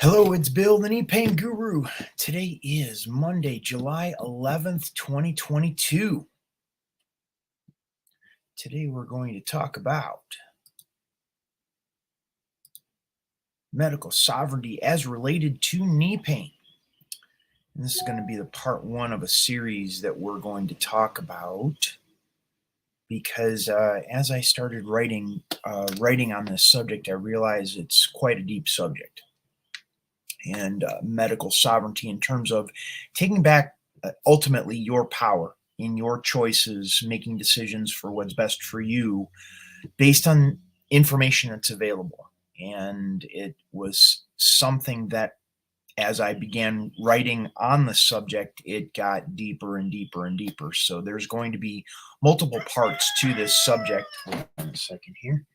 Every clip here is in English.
Hello, it's Bill, the Knee Pain Guru. Today is Monday, July 11th, 2022. Today we're going to talk about medical sovereignty as related to knee pain. And this is going to be the part one of a series that we're going to talk about because as I started writing on this subject, I realized it's quite a deep subject. And medical sovereignty in terms of taking back ultimately your power in your choices, making decisions for what's best for you based on information that's available. And it was something that as I began writing on the subject, it got deeper and deeper and deeper. So there's going to be multiple parts to this subject. Hold on a second here.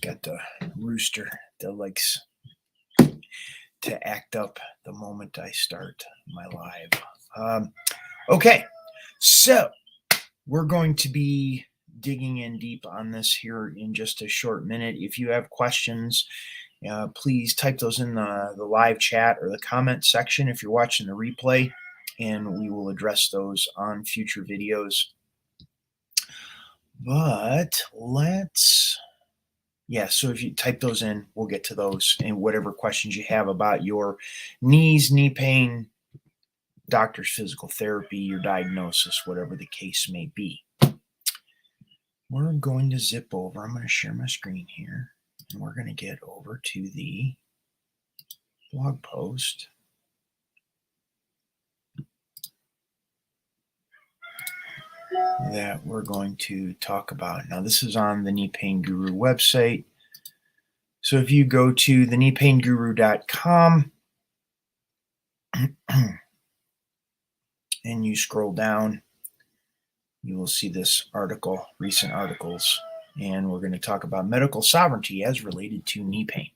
Got the rooster that likes to act up the moment I start my live. Okay, so we're going to be digging in deep on this here in just a short minute. If you have questions, please type those in the live chat or the comment section if you're watching the replay, and we will address those on future videos. But so if you type those in, we'll get to those and whatever questions you have about your knees, knee pain, doctor's physical therapy, your diagnosis, whatever the case may be. We're going to zip over. I'm going to share my screen here, and we're going to get over to the blog post. That we're going to talk about. Now, this is on the Knee Pain Guru website. So if you go to thekneepainguru.com and you scroll down, you will see this article, recent articles, and we're going to talk about medical sovereignty as related to knee pain.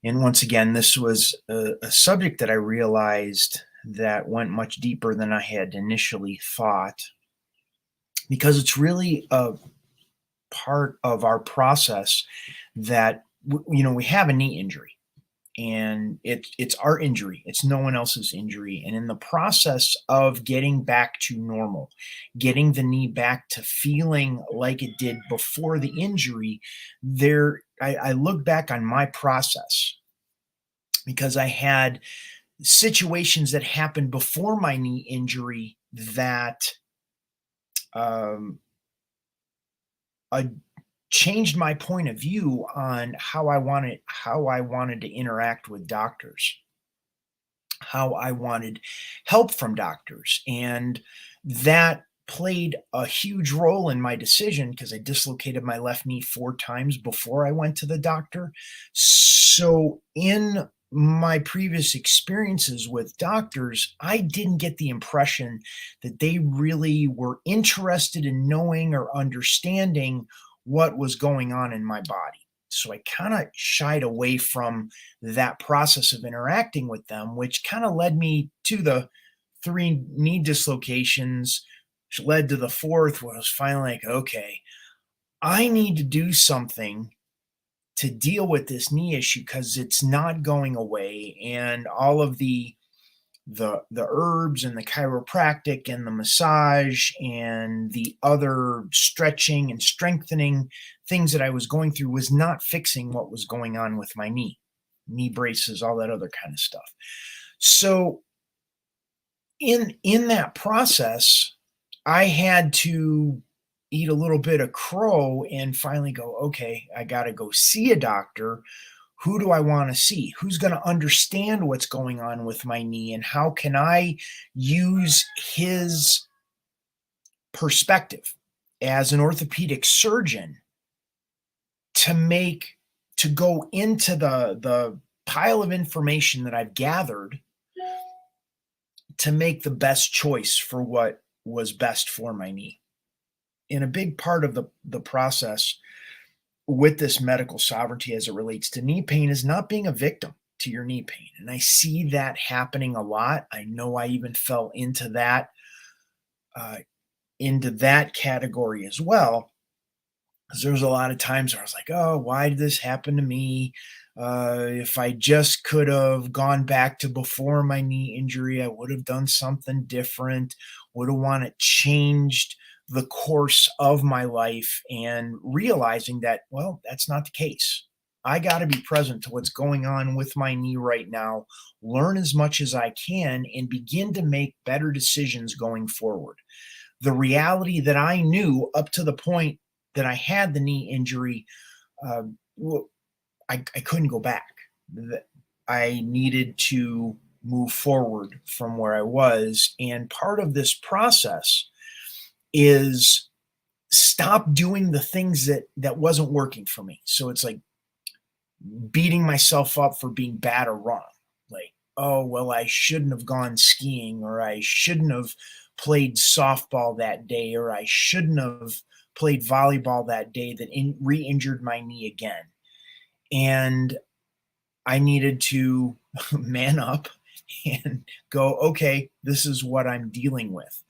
And once again, this was a subject that I realized that went much deeper than I had initially thought, because it's really a part of our process that, we have a knee injury, and it's our injury. It's no one else's injury. And in the process of getting back to normal, getting the knee back to feeling like it did before the injury, I look back on my process because I had situations that happened before my knee injury that I changed my point of view on how I wanted to interact with doctors, how I wanted help from doctors. And that played a huge role in my decision because I dislocated my left knee 4 times before I went to the doctor. So in my previous experiences with doctors, I didn't get the impression that they really were interested in knowing or understanding what was going on in my body. So I kind of shied away from that process of interacting with them, which kind of led me to the 3 knee dislocations, which led to the 4th, where I was finally like, okay, I need to do something to deal with this knee issue because it's not going away. And all of the herbs and the chiropractic and the massage and the other stretching and strengthening things that I was going through was not fixing what was going on with my knee braces, all that other kind of stuff. So in that process, I had to eat a little bit of crow and finally go, okay, I got to go see a doctor. Who do I want to see? Who's going to understand what's going on with my knee, and how can I use his perspective as an orthopedic surgeon to go into the pile of information that I've gathered to make the best choice for what was best for my knee. And a big part of the process with this medical sovereignty as it relates to knee pain is not being a victim to your knee pain. And I see that happening a lot. I know I even fell into that category as well. 'Cause there was a lot of times where I was like, "Oh, why did this happen to me? If I just could have gone back to before my knee injury, I would have done something different, would have wanted changed the course of my life," and realizing that, well, that's not the case. I gotta be present to what's going on with my knee right now, learn as much as I can, and begin to make better decisions going forward. The reality that I knew up to the point that I had the knee injury, uh, w- I couldn't go back. I needed to move forward from where I was. And part of this process is stop doing the things that wasn't working for me. So it's like beating myself up for being bad or wrong. Like, oh, well, I shouldn't have gone skiing, or I shouldn't have played softball that day, or I shouldn't have played volleyball that day that re injured my knee again. And I needed to man up and go, okay, this is what I'm dealing with.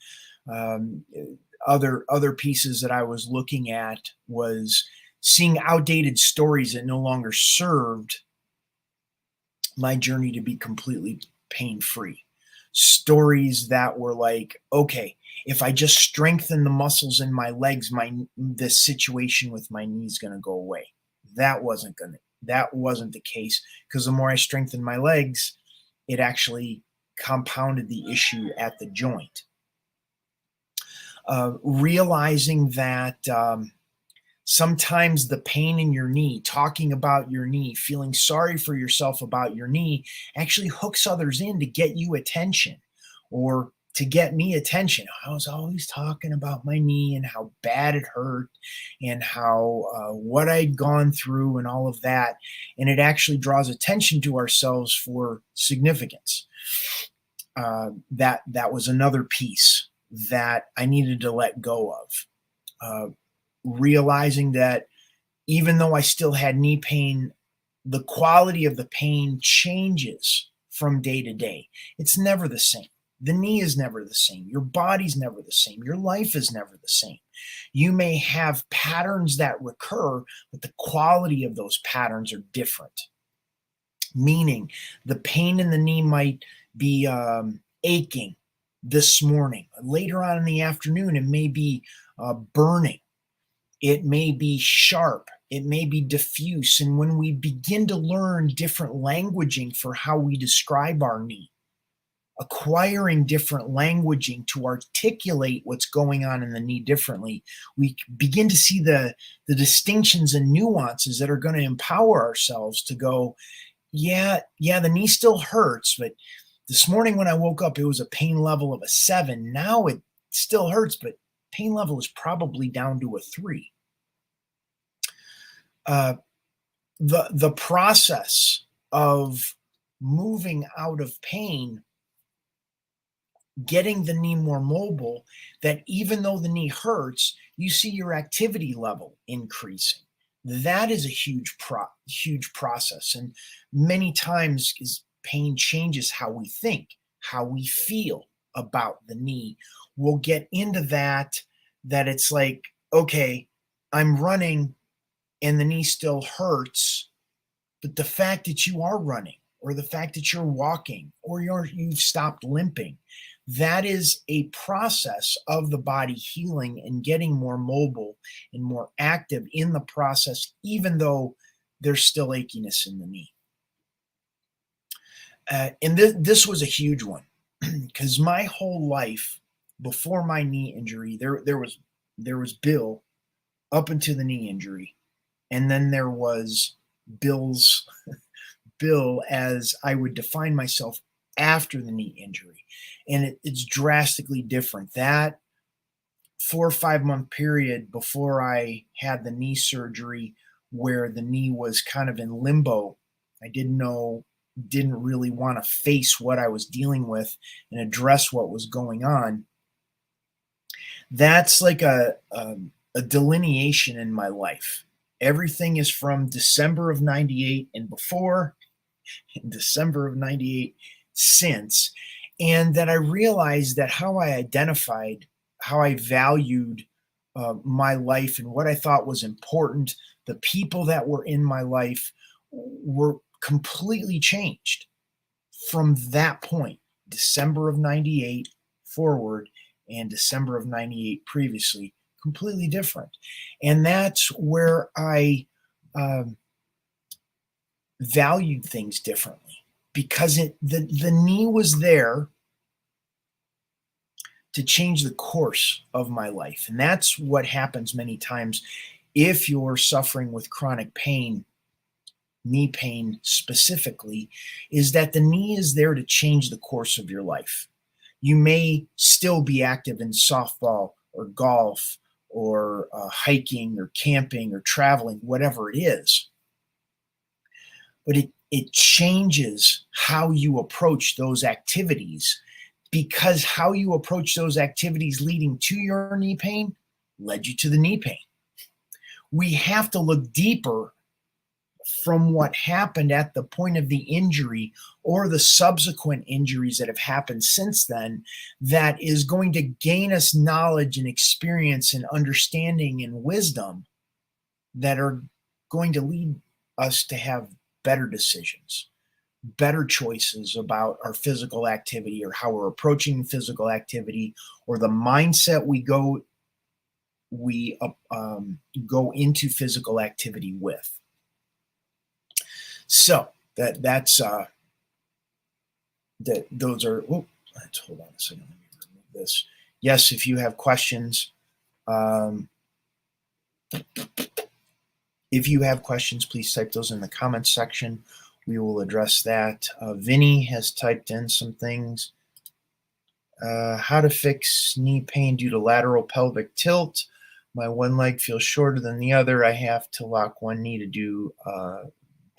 Um, other pieces that I was looking at was seeing outdated stories that no longer served my journey to be completely pain free. Stories that were like, okay, if I just strengthen the muscles in my legs, my this situation with my knees going to go away. That wasn't the case, because the more I strengthened my legs, it actually compounded the issue at the joint. Realizing that sometimes the pain in your knee, talking about your knee, feeling sorry for yourself about your knee, actually hooks others in to get you attention, or to get me attention. I was always talking about my knee and how bad it hurt, and how what I'd gone through and all of that. And it actually draws attention to ourselves for significance. That was another piece that I needed to let go of. Realizing that even though I still had knee pain, the quality of the pain changes from day to day. It's never the same. The knee is never the same. Your body's never the same. Your life is never the same. You may have patterns that recur, but the quality of those patterns are different. Meaning, the pain in the knee might be aching this morning. Later on in the afternoon, it may be burning, it may be sharp, it may be diffuse. And when we begin to learn different languaging for how we describe our knee, acquiring different languaging to articulate what's going on in the knee differently, we begin to see the distinctions and nuances that are going to empower ourselves to go, yeah, the knee still hurts, but this morning when I woke up, it was a pain level of a 7. Now it still hurts, but pain level is probably down to a 3. Uh, the process of moving out of pain, getting the knee more mobile, that even though the knee hurts, you see your activity level increasing. That is a huge process, and many times is pain changes how we think, how we feel about the knee. We'll get into that it's like, okay, I'm running and the knee still hurts, but the fact that you are running, or the fact that you're walking, or you've stopped limping, that is a process of the body healing and getting more mobile and more active in the process, even though there's still achiness in the knee. And this was a huge one, because my whole life before my knee injury, there was Bill up into the knee injury, and then there was Bill's Bill as I would define myself after the knee injury. And it's drastically different. That 4 or 5 month period before I had the knee surgery, where the knee was kind of in limbo, I didn't really want to face what I was dealing with and address what was going on. That's like a delineation in my life. Everything is from December of 98 and before, in December of 98 since. And that I realized that how I identified, how I valued my life and what I thought was important, the people that were in my life were completely changed from that point, December of 98 forward and December of 98 previously, completely different. And that's where I valued things differently because the knee was there to change the course of my life. And that's what happens many times if you're suffering with chronic pain, knee pain specifically, is that the knee is there to change the course of your life. You may still be active in softball or golf or hiking or camping or traveling, whatever it is, but it changes how you approach those activities, because how you approach those activities leading to your knee pain led you to the knee pain. We have to look deeper from what happened at the point of the injury or the subsequent injuries that have happened since then, that is going to gain us knowledge and experience and understanding and wisdom that are going to lead us to have better decisions, better choices about our physical activity or how we're approaching physical activity, or the mindset we go into physical activity with. So that's those are. Oh, let's hold on a second. Let me remove this. Yes, if you have questions, please type those in the comments section. We will address that. Vinny has typed in some things. How to fix knee pain due to lateral pelvic tilt. My one leg feels shorter than the other. I have to lock one knee to do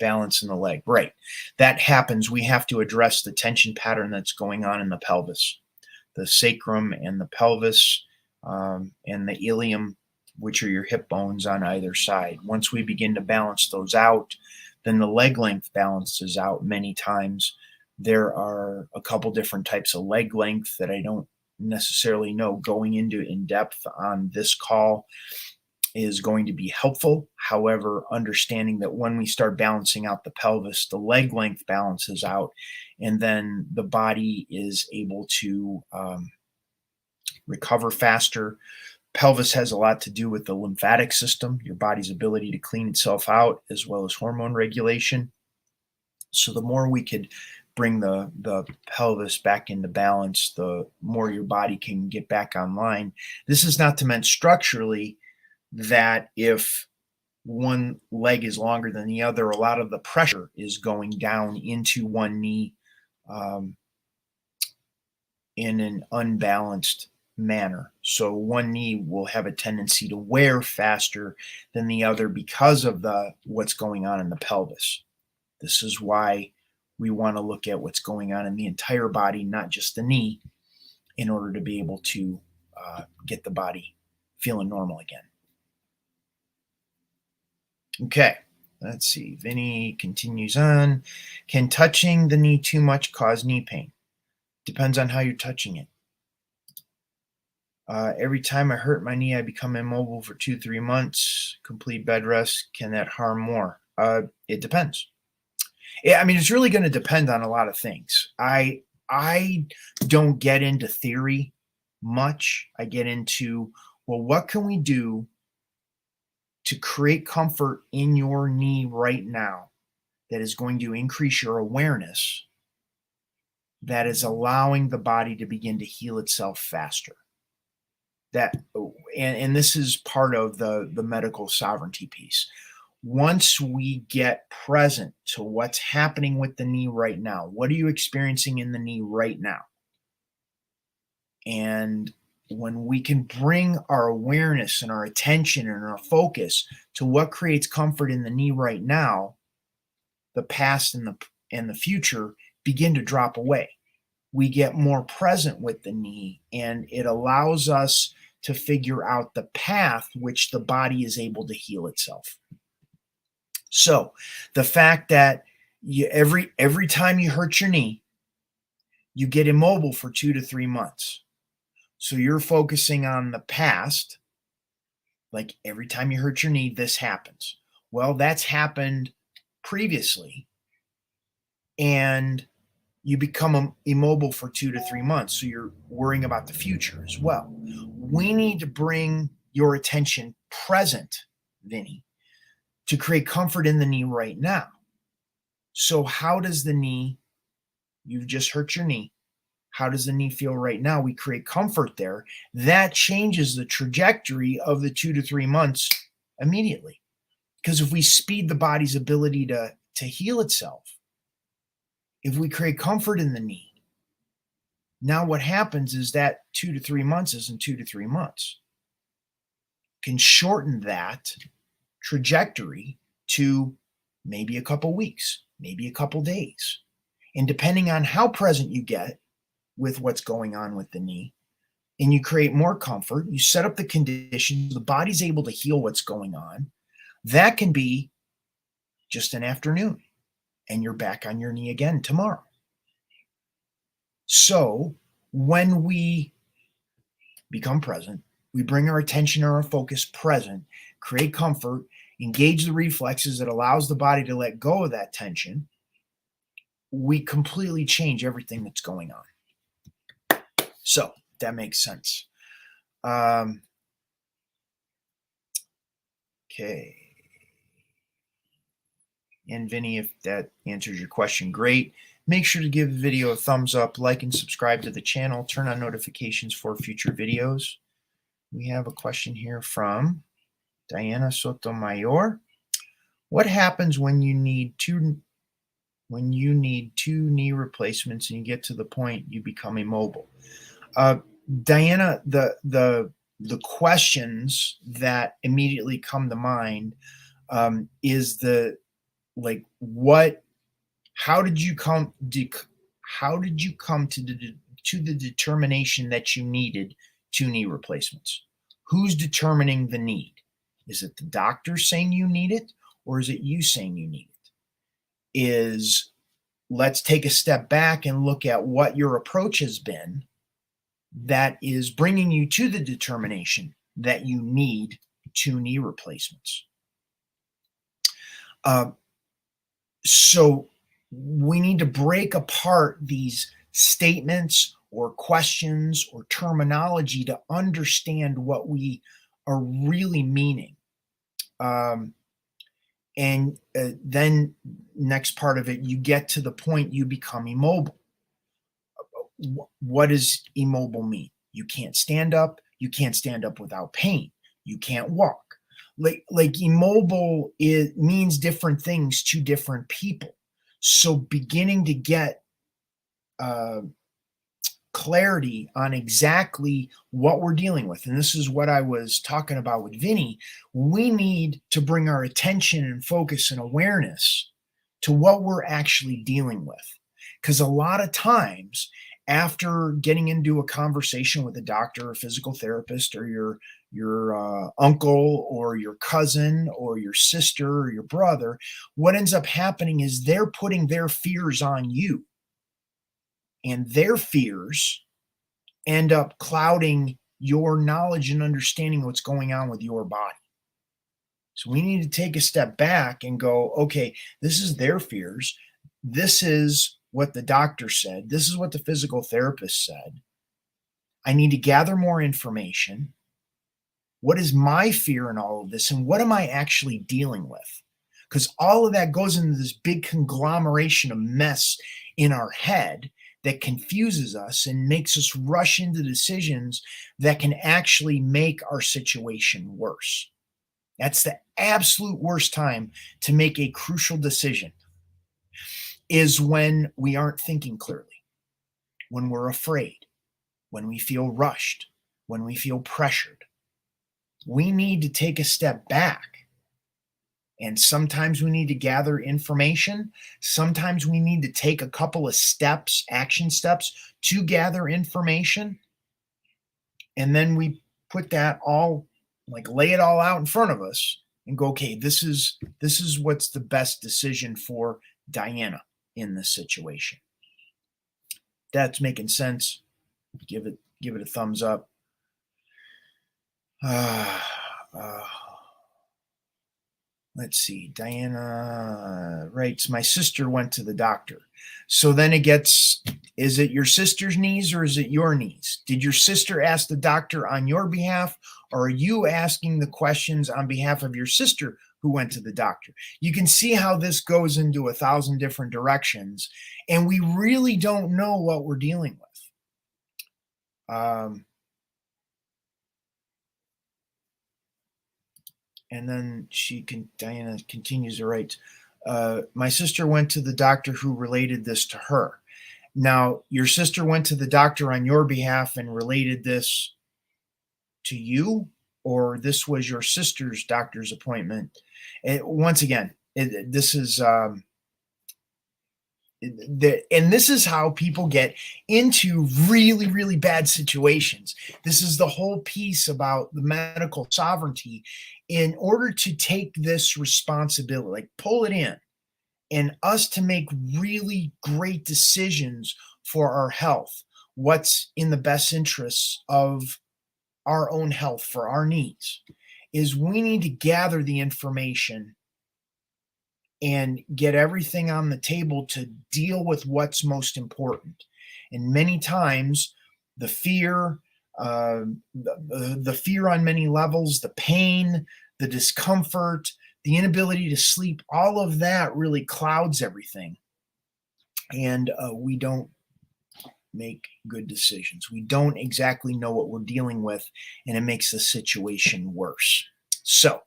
balance in the leg. Right. That happens. We have to address the tension pattern that's going on in the pelvis, the sacrum and the pelvis, and the ilium, which are your hip bones on either side. Once we begin to balance those out, then the leg length balances out many times. There are a couple different types of leg length that I don't necessarily know going into in depth on this call is going to be helpful. However, understanding that when we start balancing out the pelvis, the leg length balances out, and then the body is able to recover faster. Pelvis has a lot to do with the lymphatic system, your body's ability to clean itself out, as well as hormone regulation. So the more we could bring the pelvis back into balance, the more your body can get back online. This is not to mention structurally that if one leg is longer than the other, a lot of the pressure is going down into one knee in an unbalanced manner. So one knee will have a tendency to wear faster than the other because of what's going on in the pelvis. This is why we want to look at what's going on in the entire body, not just the knee, in order to be able to get the body feeling normal again. Okay, let's see. Vinny continues on. Can touching the knee too much cause knee pain? Depends on how you're touching it. Every time I hurt my knee, I become immobile for 2-3 months. Complete bed rest. Can that harm more? It depends. Yeah, I mean, it's really going to depend on a lot of things. I don't get into theory much. I get into, well, what can we do to create comfort in your knee right now that is going to increase your awareness, that is allowing the body to begin to heal itself faster. And this is part of the medical sovereignty piece. Once we get present to what's happening with the knee right now, what are you experiencing in the knee right now? And when we can bring our awareness and our attention and our focus to what creates comfort in the knee right now, the past and the future begin to drop away. We get more present with the knee, and it allows us to figure out the path which the body is able to heal itself. So the fact that every time you hurt your knee, you get immobile for 2 to 3 months. So you're focusing on the past Like every time you hurt your knee, this happens. Well, that's happened previously, and you become immobile for 2 to 3 months. So you're worrying about the future as well. We need to bring your attention present, Vinny, to create comfort in the knee right now. So how does the knee, you've just hurt your knee, how does the knee feel right now? We create comfort there. That changes the trajectory of the 2 to 3 months immediately. Because if we speed the body's ability to heal itself, if we create comfort in the knee, now what happens is that 2 to 3 months isn't 2 to 3 months. Can shorten that trajectory to maybe a couple weeks, maybe a couple days. And depending on how present you get with what's going on with the knee, and you create more comfort, you set up the conditions, the body's able to heal what's going on. That can be just an afternoon, and you're back on your knee again tomorrow. So when we become present, we bring our attention or our focus present, create comfort, engage the reflexes that allows the body to let go of that tension, we completely change everything that's going on. So that makes sense. Okay. And Vinny, if that answers your question, great. Make sure to give the video a thumbs up, like and subscribe to the channel, turn on notifications for future videos. We have a question here from Diana Sotomayor. What happens when you need two knee replacements and you get to the point you become immobile? Diana, the questions that immediately come to mind is how did you come to the determination that you needed 2 knee replacements? Who's determining the need? Is it the doctor saying you need it, or is it you saying you need it? Let's take a step back and look at what your approach has been that is bringing you to the determination that you need 2 knee replacements. So we need to break apart these statements or questions or terminology to understand what we are really meaning. And then next part of it, you get to the point you become immobile. What does immobile mean? You can't stand up. You can't stand up without pain. You can't walk. Like immobile, it means different things to different people. So beginning to get clarity on exactly what we're dealing with, and this is what I was talking about with Vinny, we need to bring our attention and focus and awareness to what we're actually dealing with. Because a lot of times, after getting into a conversation with a doctor or physical therapist or your uncle or your cousin or your sister or your brother, what ends up happening is they're putting their fears on you. And their fears end up clouding your knowledge and understanding what's going on with your body. So we need to take a step back and go, okay, this is their fears. This is what the doctor said. This is what the physical therapist said. I need to gather more information. What is my fear in all of this? And what am I actually dealing with? Because all of that goes into this big conglomeration of mess in our head that confuses us and makes us rush into decisions that can actually make our situation worse. That's the absolute worst time to make a crucial decision, is when we aren't thinking clearly, when we're afraid, when we feel rushed, when we feel pressured. We need to take a step back. And sometimes we need to gather information. Sometimes we need to take a couple of steps, action steps, to gather information. And then we put that all, lay it all out in front of us and go, okay, this is what's the best decision for Diana in this situation. That's making sense. Give it a thumbs up. Uh, let's see. Diana writes, my sister went to the doctor. So then it gets, is it your sister's knees or is it your knees? Did your sister ask the doctor on your behalf, or are you asking the questions on behalf of your sister who went to the doctor? You can see how this goes into 1,000 different directions, and we really don't know what we're dealing with. And then Diana continues to write, my sister went to the doctor who related this to her. Now, your sister went to the doctor on your behalf and related this to you, or this was your sister's doctor's appointment? Once again, this is and this is how people get into really, really bad situations. This is the whole piece about the medical sovereignty. In order to take this responsibility, like pull it in, and us to make really great decisions for our health, what's in the best interests of our own health for our needs, is we need to gather the information and get everything on the table to deal with what's most important. And many times, the fear, the fear on many levels, the pain, the discomfort, the inability to sleep, all of that really clouds everything. And we don't make good decisions. We don't exactly know what we're dealing with, and it makes the situation worse. So,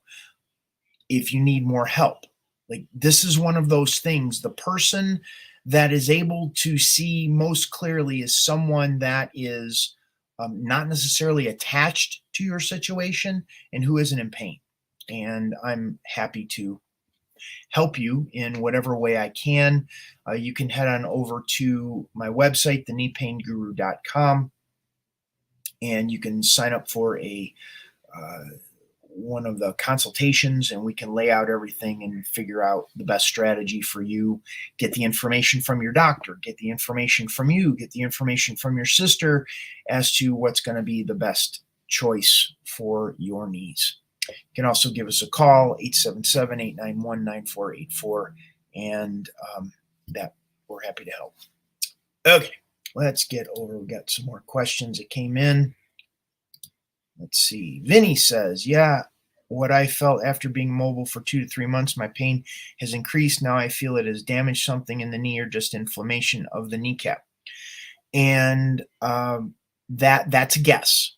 if you need more help, like this is one of those things. The person that is able to see most clearly is someone that is not necessarily attached to your situation and who isn't in pain. And I'm happy to help you in whatever way I can. You can head on over to my website, thekneepainguru.com, and you can sign up for a one of the consultations, and we can lay out everything and figure out the best strategy for you. Get the information from your doctor, get the information from you, get the information from your sister as to what's going to be the best choice for your needs. You can also give us a call, 877-891-9484, and that we're happy to help. Okay, let's get over. We've got some more questions that came in. Let's see. Vinny says, yeah, what I felt after being mobile for 2 to 3 months, my pain has increased. Now I feel it has damaged something in the knee or just inflammation of the kneecap. And that's a guess.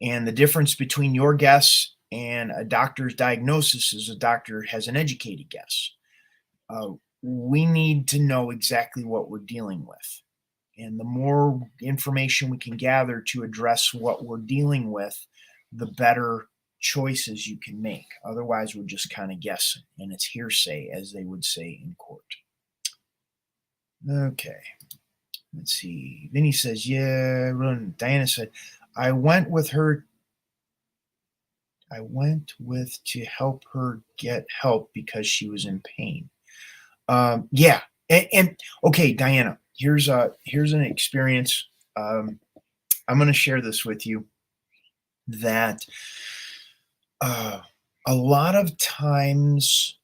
And the difference between your guess and a doctor's diagnosis is a doctor has an educated guess. We need to know exactly what we're dealing with. And the more information we can gather to address what we're dealing with, the better choices you can make. Otherwise, we're just kind of guessing, and it's hearsay, as they would say in court. Okay. Let's see. Vinny says, yeah. Diana said, I went with to help her get help because she was in pain. Yeah. And okay, Diana, here's an experience. I'm going to share this with you, that a lot of times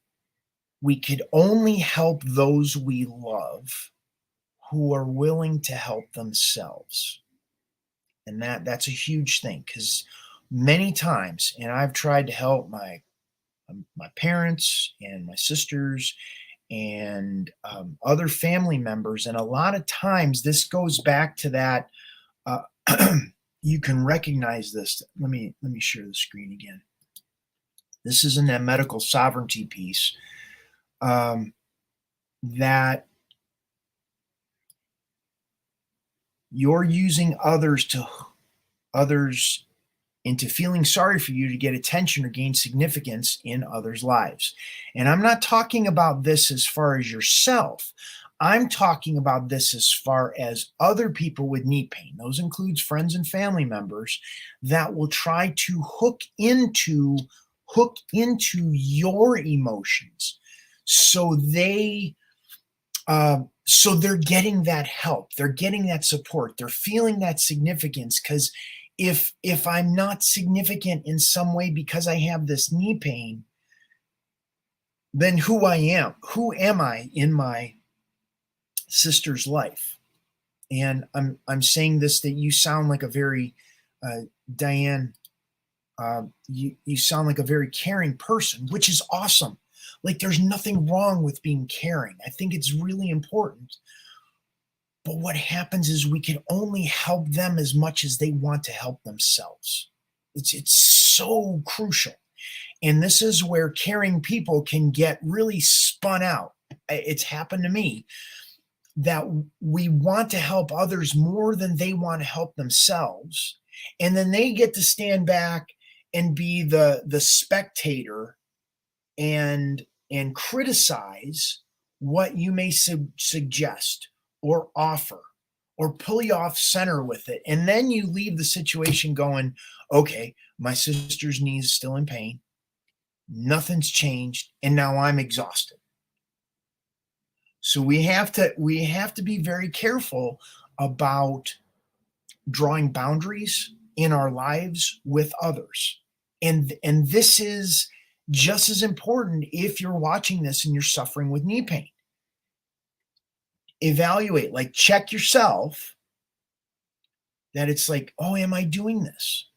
we could only help those we love who are willing to help themselves. And that's a huge thing, because many times, and I've tried to help my parents and my sisters and other family members, and a lot of times this goes back to that. You can recognize this. Let me share the screen again. This is in that medical sovereignty piece, that you're using others into feeling sorry for you to get attention or gain significance in others' lives. And I'm not talking about this as far as yourself. I'm talking about this as far as other people with knee pain. Those includes friends and family members that will try to hook into your emotions, so they're getting that help, they're getting that support, they're feeling that significance, because If I'm not significant in some way because I have this knee pain, then who am I in my sister's life? And I'm saying this that you sound like a very Diane, you sound like a very caring person, which is awesome. Like there's nothing wrong with being caring. I think it's really important. But what happens is we can only help them as much as they want to help themselves. It's so crucial. And this is where caring people can get really spun out. It's happened to me that we want to help others more than they want to help themselves. And then they get to stand back and be the spectator and criticize what you may suggest or offer or pull you off center with it. And then you leave the situation going, okay, my sister's knee is still in pain. Nothing's changed. And now I'm exhausted. So we have to be very careful about drawing boundaries in our lives with others. And this is just as important if you're watching this and you're suffering with knee pain. Evaluate, like check yourself that it's like, oh, am I doing this?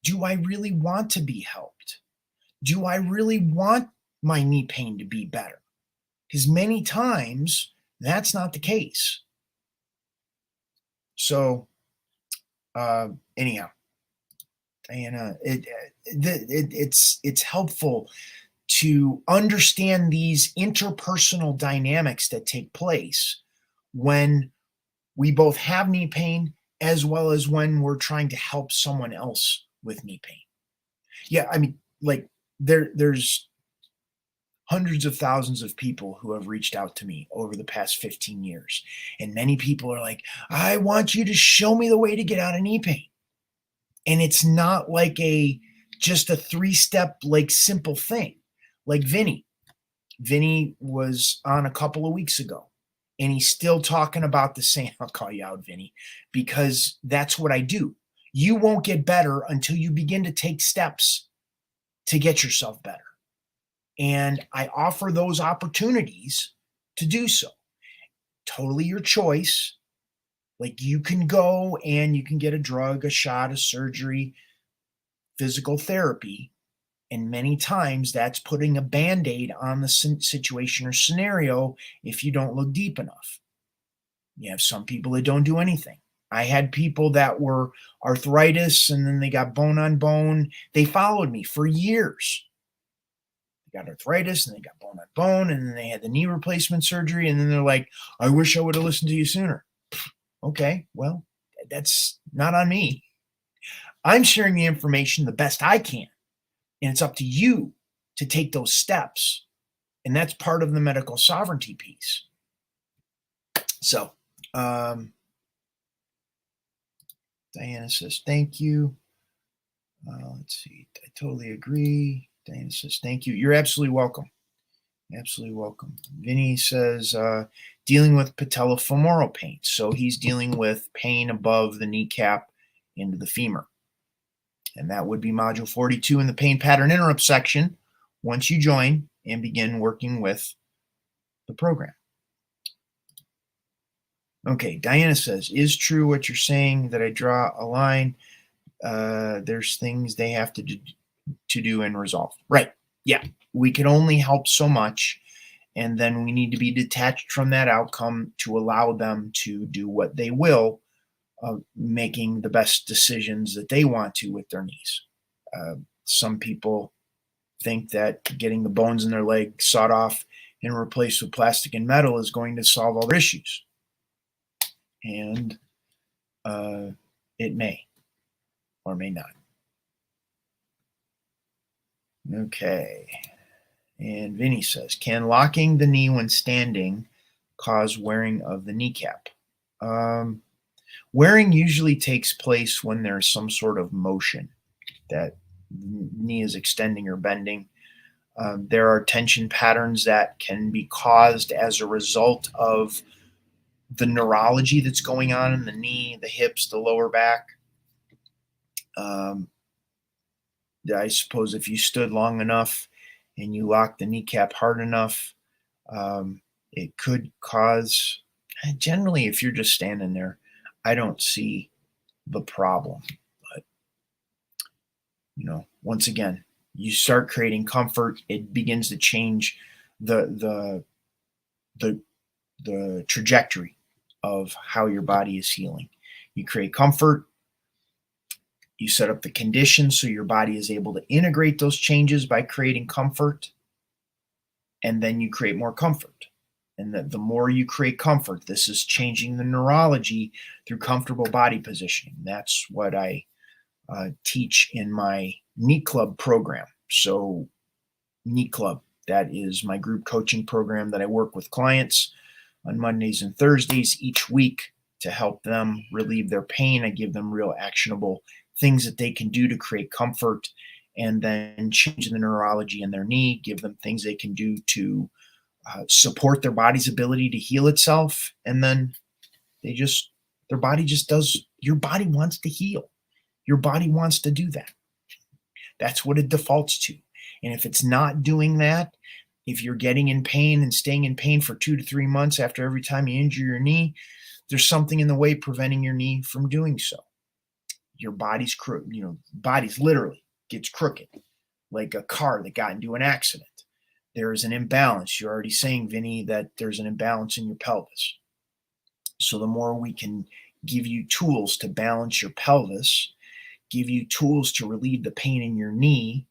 Do I really want to be helped? Do I really want my knee pain to be better? Because many times that's not the case. So anyhow, Diana, it's helpful to understand these interpersonal dynamics that take place when we both have knee pain as well as when we're trying to help someone else with knee pain. Yeah, I mean, like there's hundreds of thousands of people who have reached out to me over the past 15 years. And many people are like, I want you to show me the way to get out of knee pain. And it's not like just a 3-step, like simple thing. Like Vinny was on a couple of weeks ago and he's still talking about the same. I'll call you out, Vinny, because that's what I do. You won't get better until you begin to take steps to get yourself better. And I offer those opportunities to do so. Totally your choice. Like you can go and you can get a drug, a shot, a surgery, physical therapy. And many times that's putting a Band-Aid on the situation or scenario if you don't look deep enough. You have some people that don't do anything. I had people that were arthritis and then they got bone on bone. They followed me for years. Got arthritis and they got bone on bone and then they had the knee replacement surgery and then they're like, I wish I would have listened to you sooner. Okay, well, that's not on me. I'm sharing the information the best I can, and it's up to you to take those steps, and that's part of the medical sovereignty piece. So Diana says thank you. Let's see, I totally agree. Diana says, thank you. You're absolutely welcome. Absolutely welcome. Vinny says, dealing with patellofemoral pain. So he's dealing with pain above the kneecap into the femur. And that would be module 42 in the pain pattern interrupt section once you join and begin working with the program. Okay, Diana says, is true what you're saying that I draw a line? There's things they have to do and resolve. Right. Yeah. We can only help so much. And then we need to be detached from that outcome to allow them to do what they will, making the best decisions that they want to with their knees. Some people think that getting the bones in their leg sawed off and replaced with plastic and metal is going to solve all their issues. And it may or may not. Okay. And Vinny says, can locking the knee when standing cause wearing of the kneecap? Wearing usually takes place when there's some sort of motion that the knee is extending or bending. There are tension patterns that can be caused as a result of the neurology that's going on in the knee, the hips, the lower back. Um, I suppose if you stood long enough and you locked the kneecap hard enough, it could cause. Generally, if you're just standing there, I don't see the problem. But once again, you start creating comfort, it begins to change the the the the trajectory of how your body is healing. You create comfort, you set up the conditions so your body is able to integrate those changes by creating comfort, and then you create more comfort. And the more you create comfort, this is changing the neurology through comfortable body positioning. That's what I teach in my Knee Club program. So, Knee Club, that is my group coaching program that I work with clients on Mondays and Thursdays each week to help them relieve their pain. I give them real actionable things that they can do to create comfort, and then change the neurology in their knee, give them things they can do to support their body's ability to heal itself. And then their body just does, your body wants to heal. Your body wants to do that. That's what it defaults to. And if it's not doing that, if you're getting in pain and staying in pain for 2 to 3 months after every time you injure your knee, there's something in the way preventing your knee from doing so. Your body's body's literally gets crooked, like a car that got into an accident. There is an imbalance. You're already saying, Vinny, that there's an imbalance in your pelvis. So the more we can give you tools to balance your pelvis, give you tools to relieve the pain in your knee,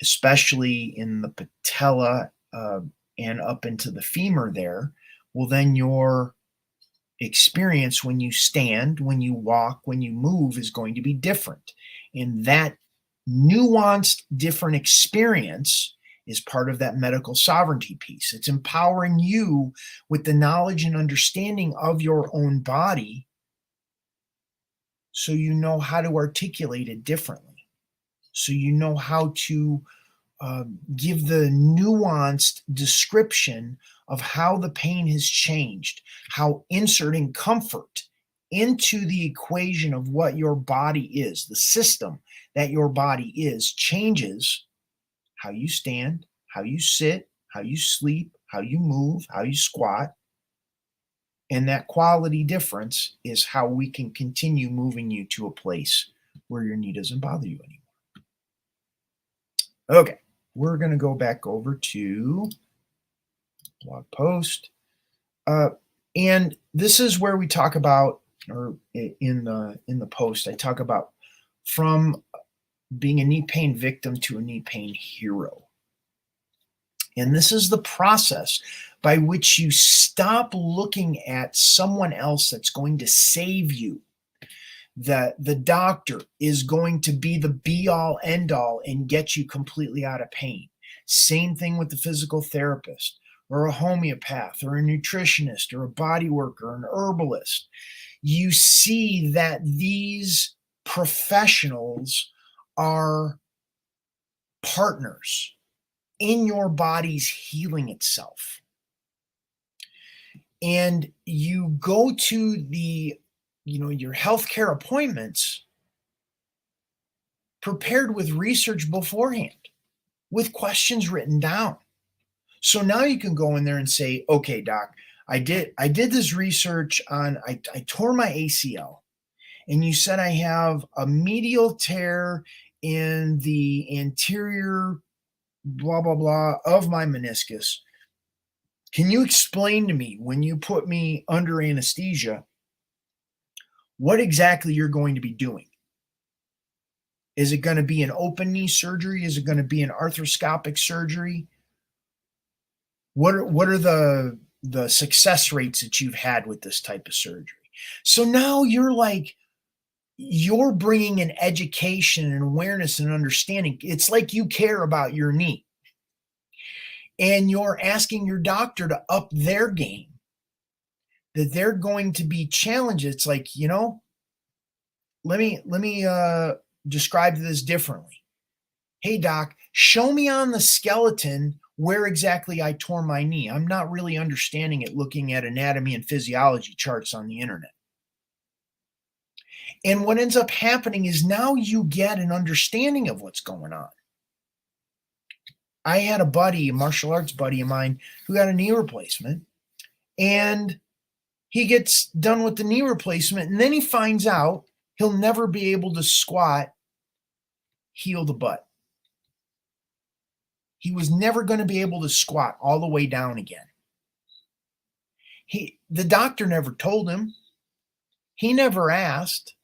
especially in the patella and up into the femur there, well, then your experience when you stand, when you walk, when you move is going to be different. And that nuanced, different experience is part of that medical sovereignty piece. It's empowering you with the knowledge and understanding of your own body so you know how to articulate it differently. So you know how to give the nuanced description of how the pain has changed, how inserting comfort into the equation of what your body is, the system that your body is, changes how you stand, how you sit, how you sleep, how you move, how you squat. And that quality difference is how we can continue moving you to a place where your knee doesn't bother you anymore. Okay, we're going to go back over to blog post. And this is where we talk about, or in the post, I talk about from being a knee pain victim to a knee pain hero. And this is the process by which you stop looking at someone else that's going to save you. The doctor is going to be the be all end all and get you completely out of pain. Same thing with the physical therapist or a homeopath or a nutritionist or a body worker or an herbalist. You see that these professionals are partners in your body's healing itself. And you go to your healthcare appointments prepared with research beforehand, with questions written down. So now you can go in there and say, okay, doc, I did this research on, I tore my ACL, and you said I have a medial tear in the anterior blah, blah, blah of my meniscus. Can you explain to me, when you put me under anesthesia, what exactly you're going to be doing? Is it going to be an open knee surgery? Is it going to be an arthroscopic surgery? What are the success rates that you've had with this type of surgery? So now you're bringing an education and awareness and understanding. It's like you care about your knee. And you're asking your doctor to up their game, that they're going to be challenged. It's like, let me describe this differently. Hey, doc, show me on the skeleton where exactly I tore my knee. I'm not really understanding it looking at anatomy and physiology charts on the internet. And what ends up happening is now you get an understanding of what's going on. I had a buddy, a martial arts buddy of mine, who got a knee replacement, and he gets done with the knee replacement, and then he finds out he'll never be able to squat heel to butt. He was never going to be able to squat all the way down again. The doctor never told him. He never asked.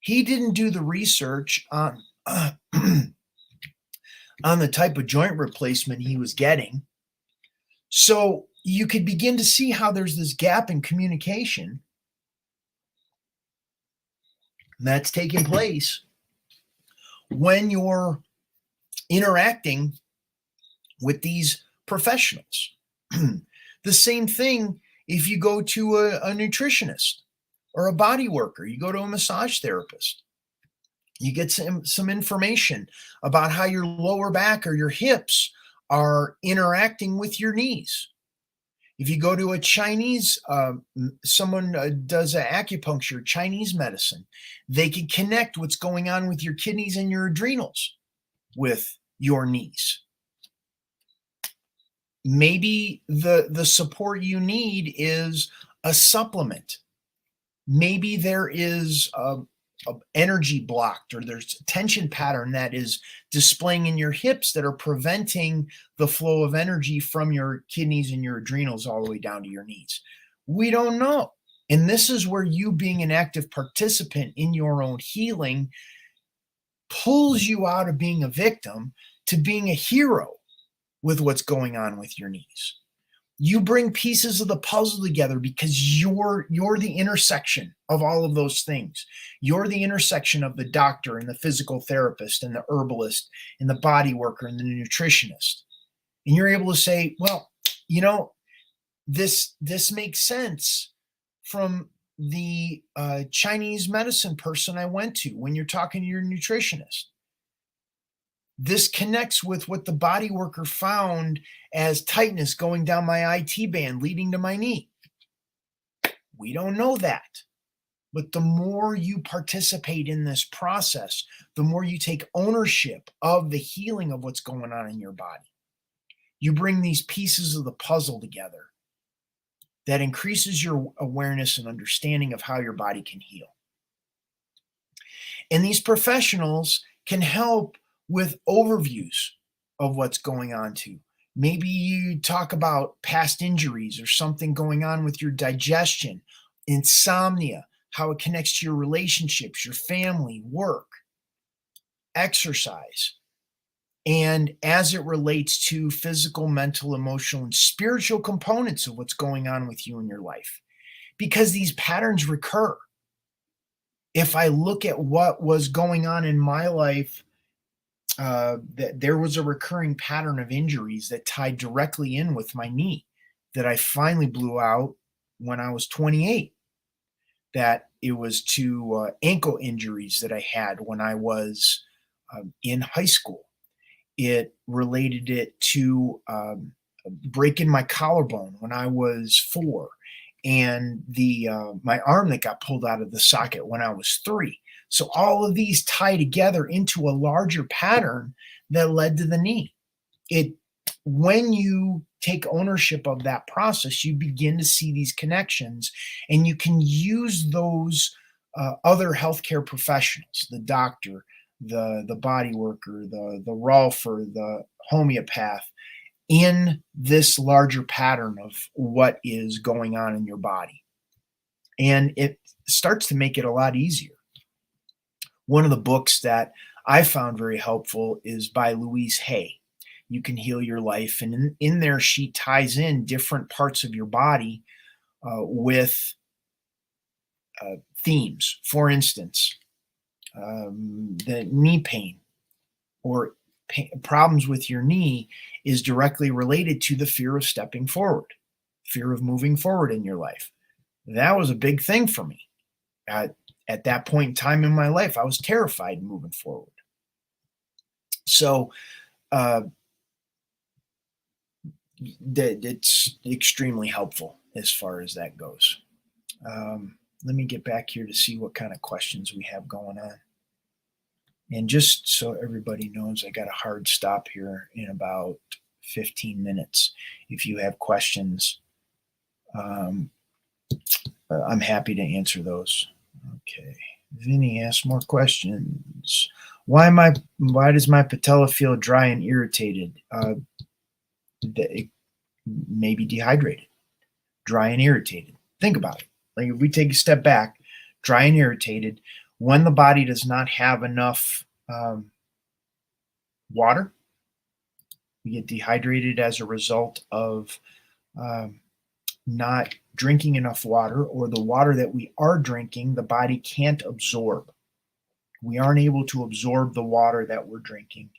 He didn't do the research on on the type of joint replacement he was getting. So you could begin to see how there's this gap in communication that's taking place when you're interacting with these professionals. The same thing if you go to a nutritionist or a body worker, you go to a massage therapist. You get some information about how your lower back or your hips are interacting with your knees. If you go to a Chinese, someone does an acupuncture, Chinese medicine, they can connect what's going on with your kidneys and your adrenals with your knees. Maybe the support you need is a supplement. Maybe there is a energy blocked, or there's a tension pattern that is displaying in your hips that are preventing the flow of energy from your kidneys and your adrenals all the way down to your knees. We don't know. And this is where you being an active participant in your own healing pulls you out of being a victim to being a hero with what's going on with your knees. You bring pieces of the puzzle together because you're the intersection of all of those things. You're the intersection of the doctor and the physical therapist and the herbalist and the body worker and the nutritionist. And you're able to say, well, this makes sense from the Chinese medicine person I went to when you're talking to your nutritionist. This connects with what the body worker found as tightness going down my IT band, leading to my knee. We don't know that. But the more you participate in this process, the more you take ownership of the healing of what's going on in your body. You bring these pieces of the puzzle together that increases your awareness and understanding of how your body can heal. And these professionals can help with overviews of what's going on too. Maybe you talk about past injuries or something going on with your digestion, insomnia, how it connects to your relationships, your family, work, exercise, and as it relates to physical, mental, emotional, and spiritual components of what's going on with you in your life. Because these patterns recur. If I look at what was going on in my life, that there was a recurring pattern of injuries that tied directly in with my knee that I finally blew out when I was 28. That it was to ankle injuries that I had when I was in high school. It related it to breaking my collarbone when I was 4, and my arm that got pulled out of the socket when I was 3. So all of these tie together into a larger pattern that led to the knee. When you take ownership of that process, you begin to see these connections, and you can use those other healthcare professionals, the doctor, the body worker, the Rolfer, the homeopath, in this larger pattern of what is going on in your body. And it starts to make it a lot easier. One of the books that I found very helpful is by Louise Hay. You Can Heal Your Life. And in there, she ties in different parts of your body with themes. For instance, the knee pain or problems with your knee is directly related to the fear of stepping forward, fear of moving forward in your life. That was a big thing for me. At that point in time in my life, I was terrified moving forward. So it's extremely helpful as far as that goes. let me get back here to see what kind of questions we have going on. And just so everybody knows, I got a hard stop here in about 15 minutes. If you have questions, I'm happy to answer those. Okay. Vinny asks more questions. Why does my patella feel dry and irritated? It may be dehydrated, dry and irritated. Think about it. Like if we take a step back, dry and irritated, when the body does not have enough water, we get dehydrated as a result of not drinking enough water, or the water that we are drinking, the body can't absorb. We aren't able to absorb the water that we're drinking.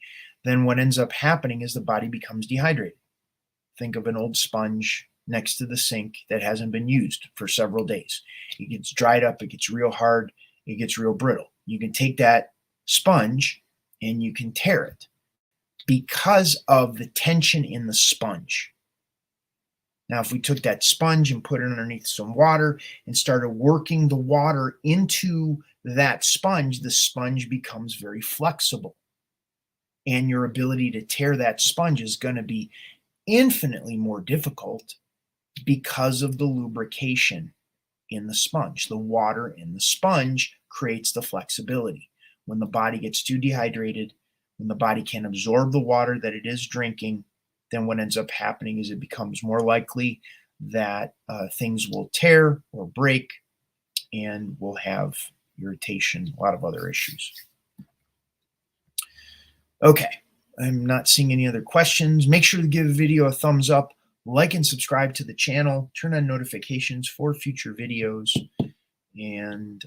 Then what ends up happening is the body becomes dehydrated. Think of an old sponge next to the sink that hasn't been used for several days. It gets dried up, it gets real hard, it gets real brittle. You can take that sponge and you can tear it because of the tension in the sponge. Now, if we took that sponge and put it underneath some water and started working the water into that sponge, the sponge becomes very flexible. And your ability to tear that sponge is going to be infinitely more difficult because of the lubrication in the sponge. The water in the sponge creates the flexibility. When the body gets too dehydrated, when the body can't absorb the water that it is drinking, then what ends up happening is it becomes more likely that things will tear or break, and we'll have irritation, a lot of other issues. Okay, I'm not seeing any other questions. Make sure to give the video a thumbs up, like and subscribe to the channel, turn on notifications for future videos, and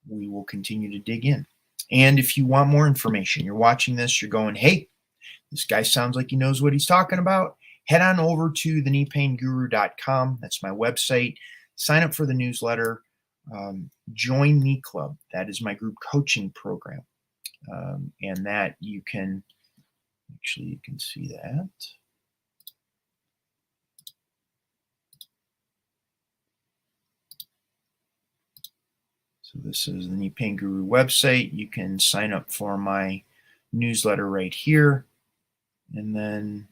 we will continue to dig in. And if you want more information, you're watching this, you're going, hey, this guy sounds like he knows what he's talking about, head on over to thekneepainguru.com. That's my website. Sign up for the newsletter. Join Knee Club. That is my group coaching program. And that you can see that. So this is the Knee Pain Guru website. You can sign up for my newsletter right here. And then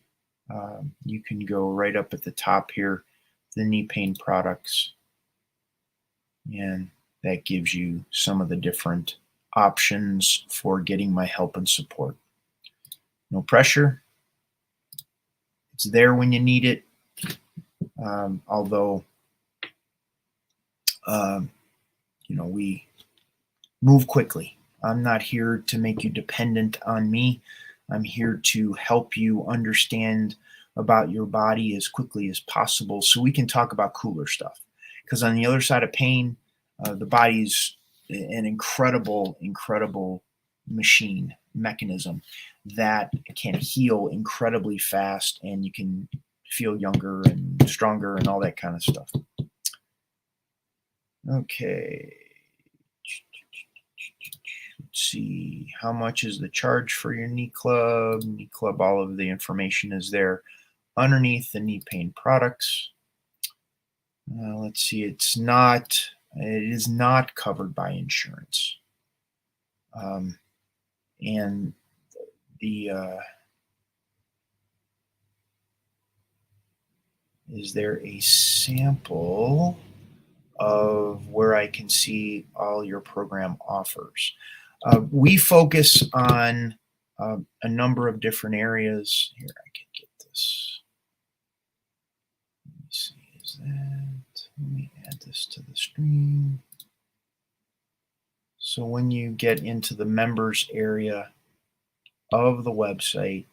you can go right up at the top here, the knee pain products. And that gives you some of the different options for getting my help and support. No pressure. It's there when you need it. Although, we move quickly. I'm not here to make you dependent on me. I'm here to help you understand about your body as quickly as possible so we can talk about cooler stuff. Because on the other side of pain, the body's an incredible mechanism that can heal incredibly fast, and you can feel younger and stronger and all that kind of stuff. Okay. Let's see, how much is the charge for your Knee Club? Knee Club, all of the information is there underneath the knee pain products. Let's see, it is not covered by insurance. And is there a sample of where I can see all your program offers? We focus on a number of different areas. Here, I can get this. Let me see, is that? Let me add this to the screen. So when you get into the members area of the website,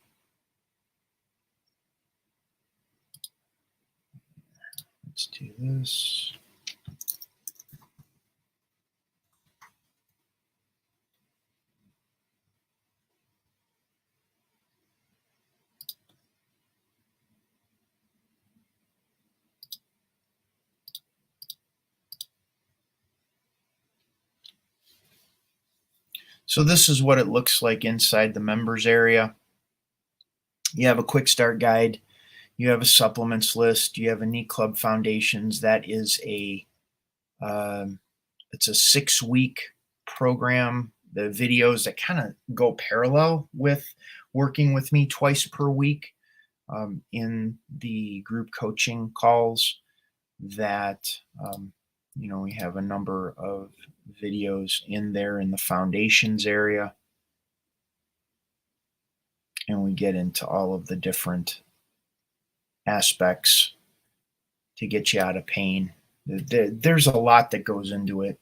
let's do this. So this is what it looks like inside the members area. You have a quick start guide. You have a supplements list. You have a Knee Club Foundations. That is a Um, it's a 6-week program. The videos that kind of go parallel with working with me twice per week in the group coaching calls that, we have a number of videos in there in the foundations area, and we get into all of the different aspects to get you out of pain. There's a lot that goes into it.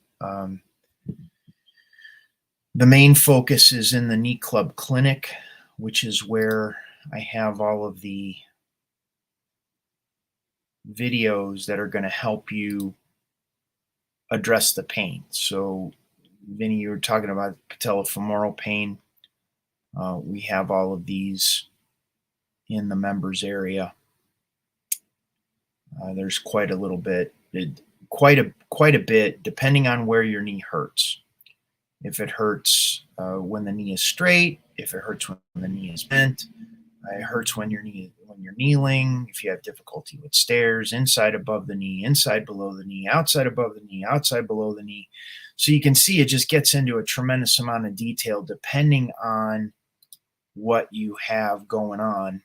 The main focus is in the Knee Club Clinic, which is where I have all of the videos that are going to help you address the pain. So, Vinny, you were talking about patellofemoral pain. We have all of these in the members area. There's quite a little bit, quite a bit, depending on where your knee hurts. If it hurts when the knee is straight, if it hurts when the knee is bent, it hurts when you're kneeling. If you have difficulty with stairs, inside above the knee, inside below the knee, outside above the knee, outside below the knee. So you can see it just gets into a tremendous amount of detail depending on what you have going on.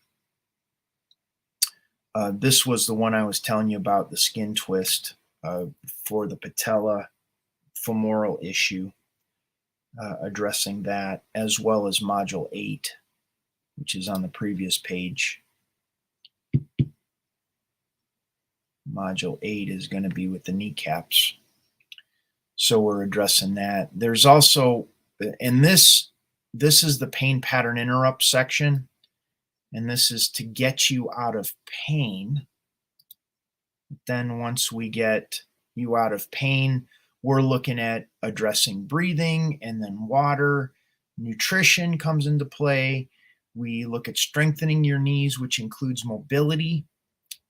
This was the one I was telling you about, the skin twist for the patella femoral issue, addressing that, as well as Module 8, which is on the previous page. Module 8 is going to be with the kneecaps. So we're addressing that. There's also, and this is the pain pattern interrupt section. And this is to get you out of pain. Then once we get you out of pain, we're looking at addressing breathing, and then water. Nutrition comes into play. We look at strengthening your knees, which includes mobility,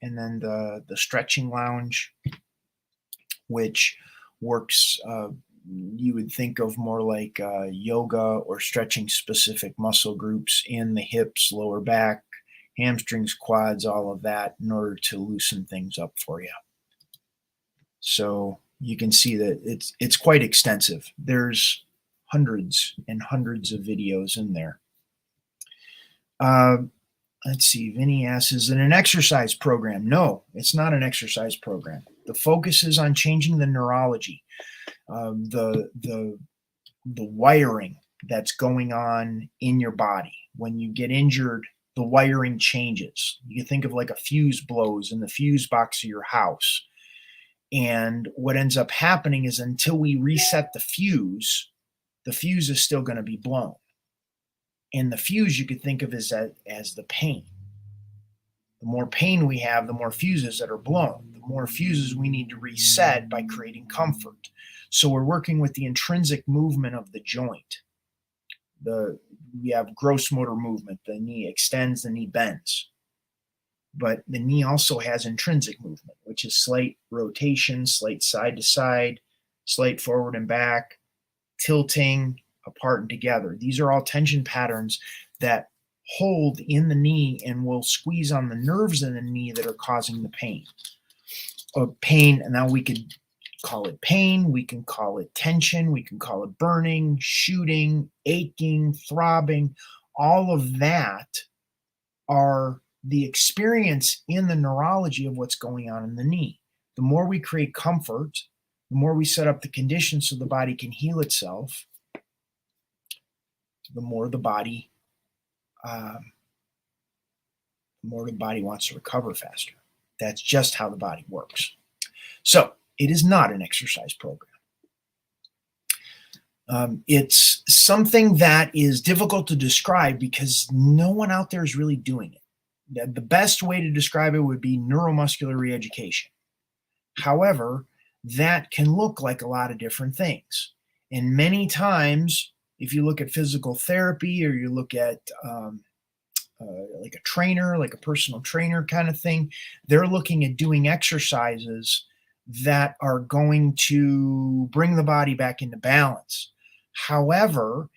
and then the stretching lounge, which works, you would think of more like yoga or stretching specific muscle groups in the hips, lower back, hamstrings, quads, all of that, in order to loosen things up for you. So you can see that it's quite extensive. There's hundreds and hundreds of videos in there. Let's see, Vinny asks, is it an exercise program? No, it's not an exercise program. The focus is on changing the neurology, the wiring that's going on in your body. When you get injured, the wiring changes. You think of like a fuse blows in the fuse box of your house. And what ends up happening is until we reset the fuse is still going to be blown. And the fuse you could think of as the pain. The more pain we have, the more fuses that are blown. The more fuses we need to reset by creating comfort. So we're working with the intrinsic movement of the joint. We have gross motor movement. The knee extends, the knee bends. But the knee also has intrinsic movement, which is slight rotation, slight side to side, slight forward and back, tilting, apart and together. These are all tension patterns that hold in the knee and will squeeze on the nerves in the knee that are causing the pain. And now we could call it pain, we can call it tension, we can call it burning, shooting, aching, throbbing. All of that are the experience in the neurology of what's going on in the knee. The more we create comfort, the more we set up the conditions so the body can heal itself, the more the body wants to recover faster. That's just how the body works. So it is not an exercise program. It's something that is difficult to describe because no one out there is really doing it. The best way to describe it would be neuromuscular reeducation. However, that can look like a lot of different things. And many times, if you look at physical therapy or you look at like a trainer, like a personal trainer kind of thing, they're looking at doing exercises that are going to bring the body back into balance. However,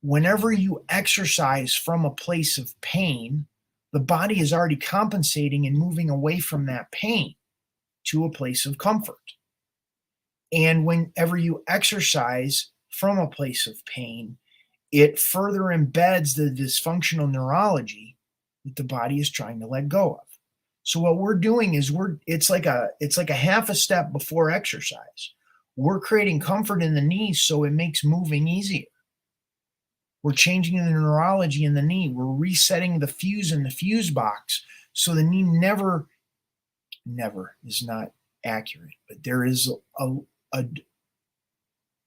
whenever you exercise from a place of pain, the body is already compensating and moving away from that pain to a place of comfort. And whenever you exercise from a place of pain, it further embeds the dysfunctional neurology that the body is trying to let go of. So what we're doing is it's like a half a step before exercise. We're creating comfort in the knees so it makes moving easier. We're changing the neurology in the knee. We're resetting the fuse in the fuse box so the knee never is not accurate, but there is a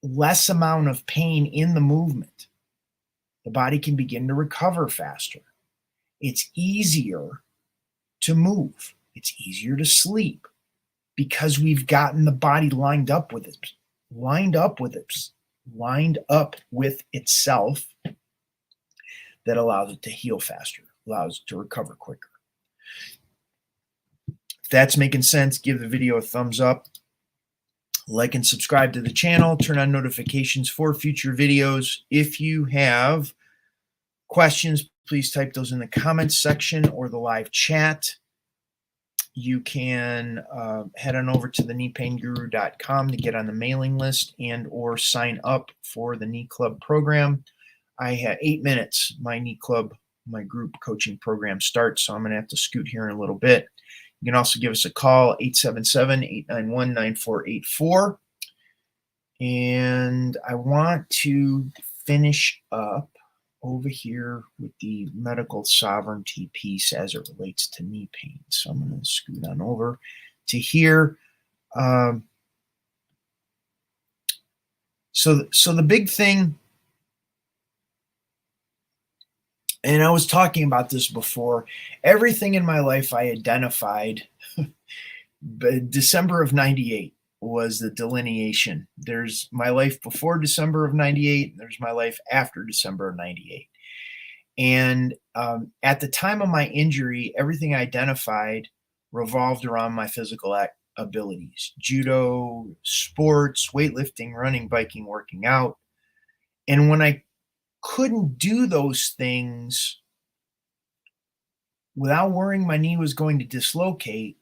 less amount of pain in the movement. The body can begin to recover faster. It's easier to move. It's easier to sleep because we've gotten the body lined up with itself, that allows it to heal faster, allows it to recover quicker. If that's making sense, give the video a thumbs up. Like and subscribe to the channel. Turn on notifications for future videos. If you have questions, please type those in the comments section or the live chat. You can head on over to the kneepainguru.com to get on the mailing list and or sign up for the Knee Club program. I had 8 minutes. My Knee Club, my group coaching program starts, so I'm going to have to scoot here in a little bit. You can also give us a call, 877-891-9484. And I want to finish up over here with the medical sovereignty piece as it relates to knee pain. So I'm going to scoot on over to here. So the big thing, and I was talking about this before, everything in my life I identified, but December of 98 was the delineation. There's my life before December of 98. There's my life after December of 98. And at the time of my injury, everything I identified revolved around my physical abilities: judo, sports, weightlifting, running, biking, working out. And when I couldn't do those things without worrying my knee was going to dislocate,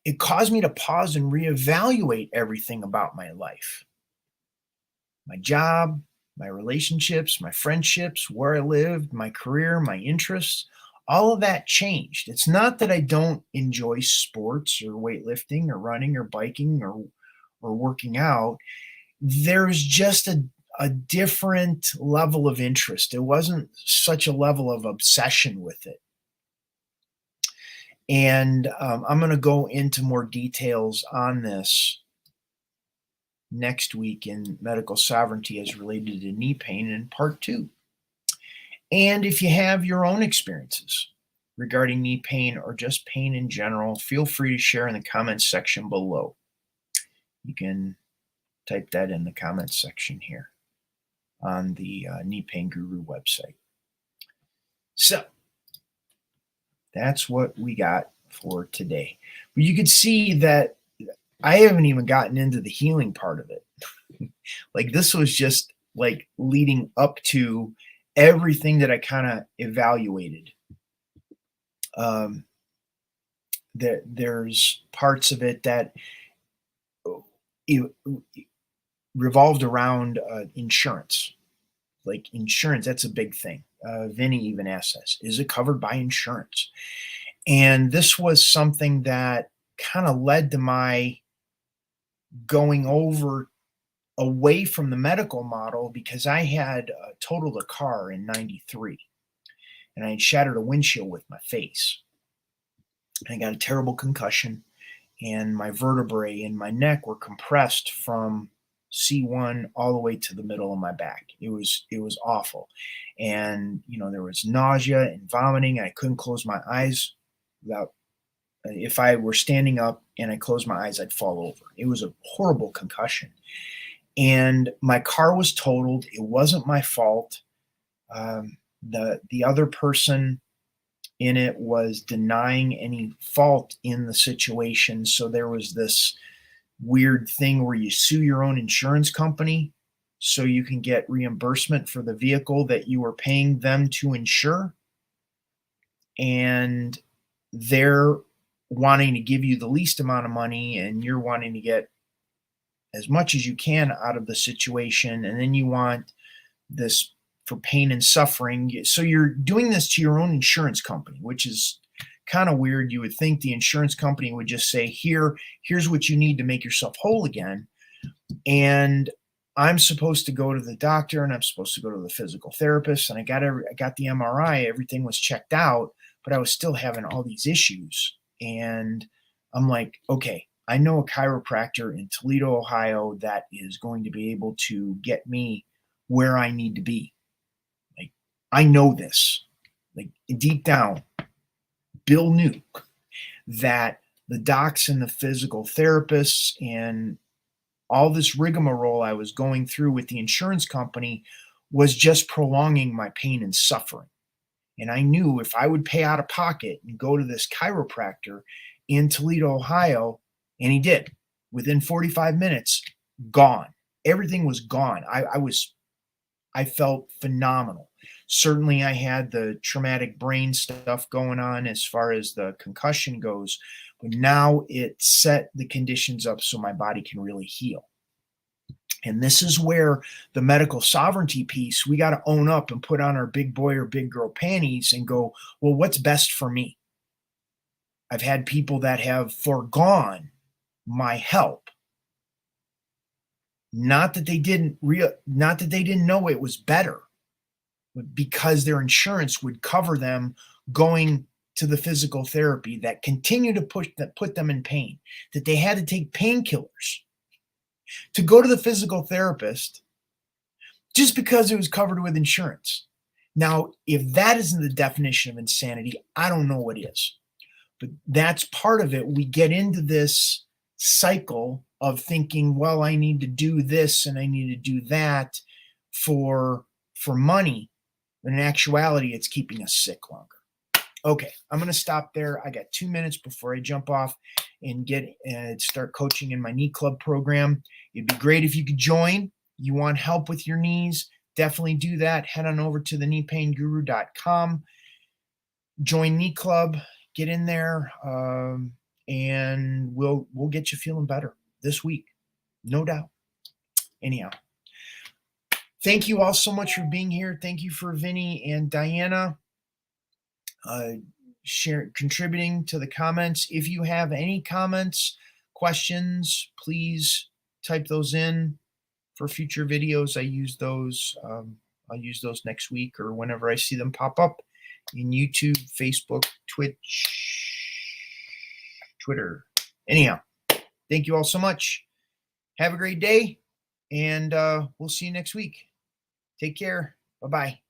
it caused me to pause and reevaluate everything about my life. My job, my relationships, my friendships, where I lived, my career, my interests, all of that changed. It's not that I don't enjoy sports or weightlifting or running or biking or working out. There's just a different level of interest. It wasn't such a level of obsession with it. And I'm going to go into more details on this next week in medical sovereignty as related to knee pain in part 2. And if you have your own experiences regarding knee pain or just pain in general, feel free to share in the comments section below. You can type that in the comments section here on the Knee Pain Guru website. So that's what we got for today. But you can see that I haven't even gotten into the healing part of it. Like, this was just like leading up to everything that I kind of evaluated. There's parts of it that it revolved around insurance. Like insurance, that's a big thing. Vinny even asked us, is it covered by insurance? And this was something that kind of led to my going over away from the medical model, because I had totaled a car in 93 and I had shattered a windshield with my face. I got a terrible concussion, and my vertebrae in my neck were compressed from C1 all the way to the middle of my back. It was awful. And, there was nausea and vomiting. I couldn't close my eyes without, if I were standing up and I closed my eyes, I'd fall over. It was a horrible concussion. And my car was totaled. It wasn't my fault. The other person in it was denying any fault in the situation. So there was this weird thing where you sue your own insurance company so you can get reimbursement for the vehicle that you were paying them to insure. And they're wanting to give you the least amount of money, and you're wanting to get as much as you can out of the situation, and then you want this for pain and suffering. So you're doing this to your own insurance company, which is kind of weird. You would think the insurance company would just say, here's what you need to make yourself whole again. And I'm supposed to go to the doctor, and I'm supposed to go to the physical therapist, and I got the MRI, everything was checked out, but I was still having all these issues. And I'm like, okay, I know a chiropractor in Toledo, Ohio that is going to be able to get me where I need to be. Like, I know this. Like, deep down, Bill knew that the docs and the physical therapists and all this rigmarole I was going through with the insurance company was just prolonging my pain and suffering. And I knew if I would pay out of pocket and go to this chiropractor in Toledo, Ohio, and he did, within 45 minutes, gone. Everything was gone. I felt phenomenal. Certainly, I had the traumatic brain stuff going on as far as the concussion goes, but now it set the conditions up so my body can really heal. And this is where the medical sovereignty piece, we got to own up and put on our big boy or big girl panties and go, well, what's best for me? I've had people that have foregone my help. Not that they didn't know it was better, but because their insurance would cover them going to the physical therapy that continued to put them in pain, that they had to take painkillers to go to the physical therapist just because it was covered with insurance. Now, if that isn't the definition of insanity, I don't know what is. But that's part of it. We get into this cycle of thinking, well, I need to do this and I need to do that for money. But in actuality, it's keeping us sick longer. Okay, I'm going to stop there. I got 2 minutes before I jump off and start coaching in my knee club program. It'd be great if you could join. You want help with your knees? Definitely do that. Head on over to thekneepainguru.com. Join Knee Club. Get in there, and we'll get you feeling better this week, no doubt. Anyhow, thank you all so much for being here. Thank you for Vinny and Diana contributing to the comments. If you have any comments, questions, please type those in for future videos. I use those. I'll use those next week or whenever I see them pop up in YouTube, Facebook, Twitch, Twitter. Anyhow, thank you all so much. Have a great day, and we'll see you next week. Take care. Bye-bye.